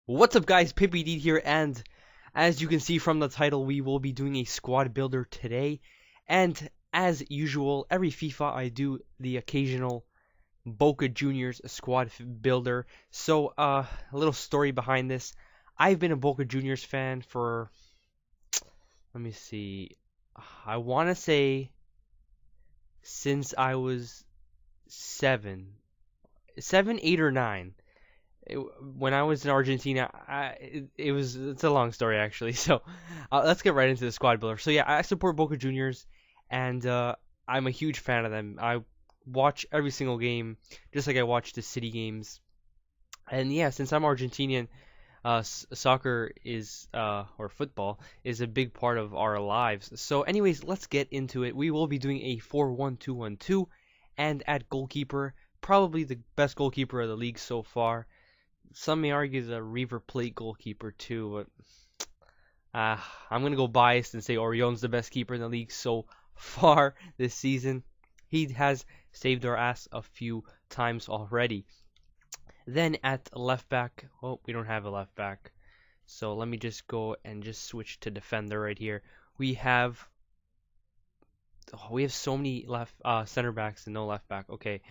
What's up guys, Pippy D here, and as you can see from the title, we will be doing a squad builder today. And as usual, every FIFA I do the occasional Boca Juniors squad builder. So a little story behind this. I've been a Boca Juniors fan for, let me see, I want to say since I was 8 or 9. When I was in Argentina, it's a long story actually. So let's get right into the squad builder. So yeah, I support Boca Juniors, and I'm a huge fan of them. I watch every single game, just like I watch the City games. And yeah, since I'm Argentinian, soccer is or football is a big part of our lives. So anyways, let's get into it. We will be doing a 4-1-2-1-2, and at goalkeeper, probably the best goalkeeper of the league so far. Some may argue the River Plate goalkeeper too, but I'm gonna go biased and say Orion's the best keeper in the league so far this season. He has saved our ass a few times already. Then at left back, oh, we don't have a left back, so let me just go and just switch to defender right here. We have so many left center backs and no left back. Okay,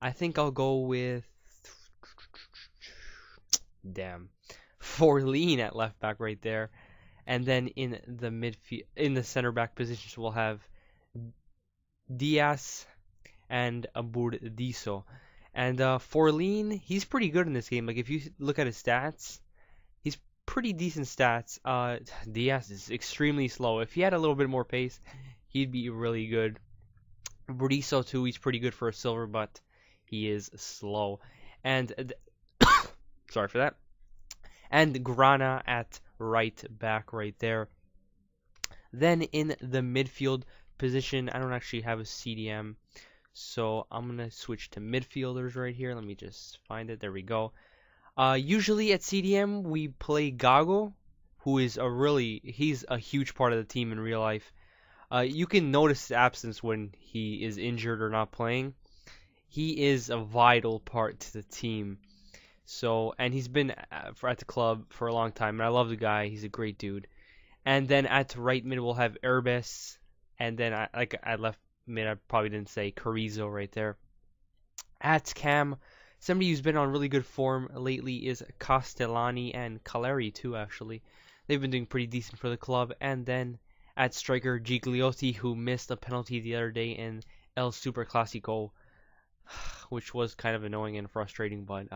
I think I'll go with damn Forlin at left back right there. And then in the midfield, in the center back positions, we'll have Diaz and Burdizo. And Forlin, he's pretty good in this game. Like if you look at his stats, he's pretty decent stats. Diaz is extremely slow. If he had a little bit more pace, he'd be really good. Burdizo too, he's pretty good for a silver, but he is slow. And sorry for that. And Grana at right back right there. Then in the midfield position, I don't actually have a CDM, so I'm going to switch to midfielders right here. Let me just find it. There we go. Usually at CDM, we play Gago, who is he's a huge part of the team in real life. You can notice his absence when he is injured or not playing. He is a vital part to the team. So, and he's been at the club for a long time, and I love the guy. He's a great dude. And then at right mid, we'll have Herbes, and then at left mid, I probably didn't say Carrizo right there. At cam, somebody who's been on really good form lately is Castellani and Caleri too, actually. They've been doing pretty decent for the club. And then at striker, Gigliotti, who missed a penalty the other day in El Super Clasico, which was kind of annoying and frustrating, but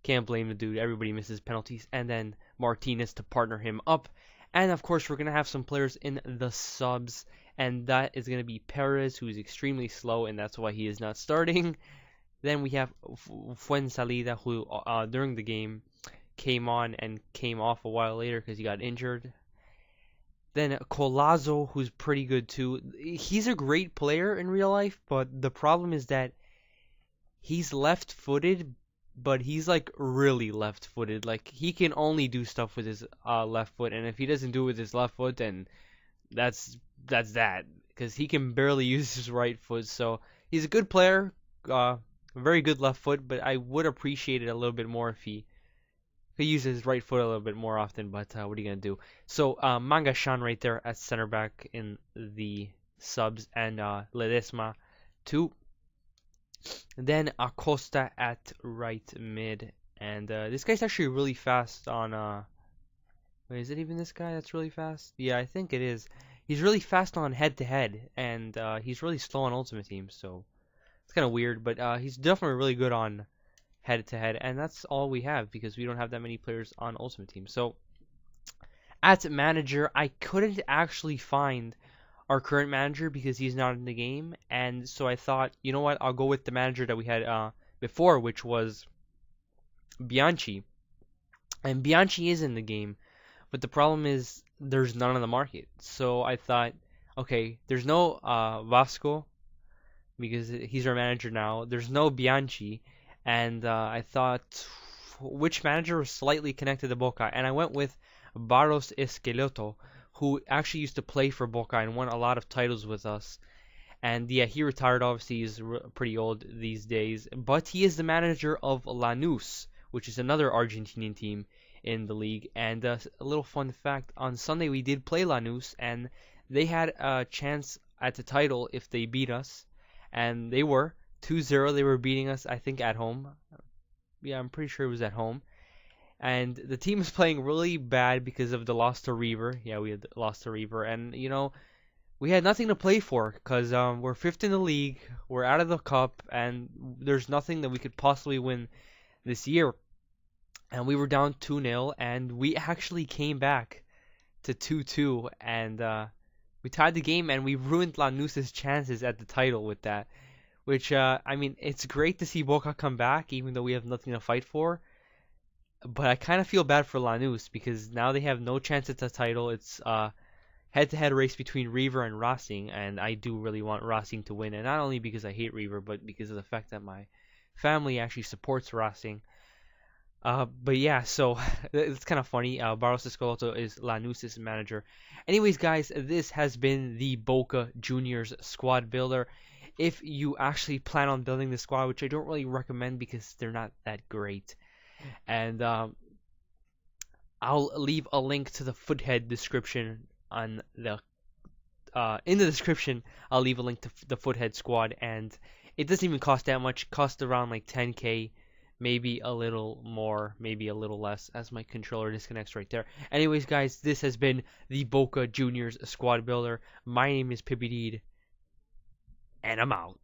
can't blame the dude. Everybody misses penalties. And then Martinez to partner him up. And of course, we're going to have some players in the subs. And that is going to be Perez, who is extremely slow, and that's why he is not starting. Then we have Fuensalida, who during the game came on and came off a while later because he got injured. Then Colazo, who's pretty good too. He's a great player in real life, but the problem is that he's left-footed, but he's like really left-footed. Like he can only do stuff with his left foot, and if he doesn't do it with his left foot, then that's that, because he can barely use his right foot. So he's a good player, very good left foot, but I would appreciate it a little bit more if he uses his right foot a little bit more often. But what are you gonna do? So Mangashan right there at center back in the subs, and Ledesma too. Then Acosta at right mid, and this guy's actually really fast on. Wait, is it even this guy that's really fast? Yeah, I think it is. He's really fast on head-to-head, and he's really slow on Ultimate Team, so it's kind of weird, but he's definitely really good on head-to-head, and that's all we have because we don't have that many players on Ultimate Team. So at manager, I couldn't actually find our current manager because he's not in the game, and so I thought, you know what, I'll go with the manager that we had before, which was Bianchi. And Bianchi is in the game, but the problem is there's none on the market. So I thought, okay, there's no Vasco because he's our manager now. There's no Bianchi, and I thought which manager was slightly connected to Boca, and I went with Barros Esqueloto, who actually used to play for Boca and won a lot of titles with us. And yeah, he retired. Obviously, he's pretty old these days, but he is the manager of Lanús, which is another Argentinian team in the league. And a little fun fact, on Sunday we did play Lanús, and they had a chance at the title if they beat us, and they were 2-0. They were beating us, I think, at home. Yeah, I'm pretty sure it was at home. And the team is playing really bad because of the loss to River. Yeah, we had lost to River, and we had nothing to play for because we're fifth in the league, we're out of the cup, and there's nothing that we could possibly win this year. And we were down 2-0, and we actually came back to 2-2, and we tied the game, and we ruined Lanús's chances at the title with that. Which I mean, it's great to see Boca come back, even though we have nothing to fight for. But I kind of feel bad for Lanús because now they have no chance at the title. It's head-to-head race between River and Racing, and I do really want Racing to win, and not only because I hate River, but because of the fact that my family actually supports Racing. But yeah, so it's kind of funny. Barros Escoloto is Lanús's manager. Anyways, guys, this has been the Boca Juniors squad builder. If you actually plan on building the squad, which I don't really recommend because they're not that great, and I'll leave a link to the foothead description on the in the description. I'll leave a link to the foothead squad, and it doesn't even cost that much. It costs around like 10k, maybe a little more, maybe a little less, as my controller disconnects right there. Anyways, guys, this has been the Boca Juniors squad builder. My name is Pippy Deed, and I'm out.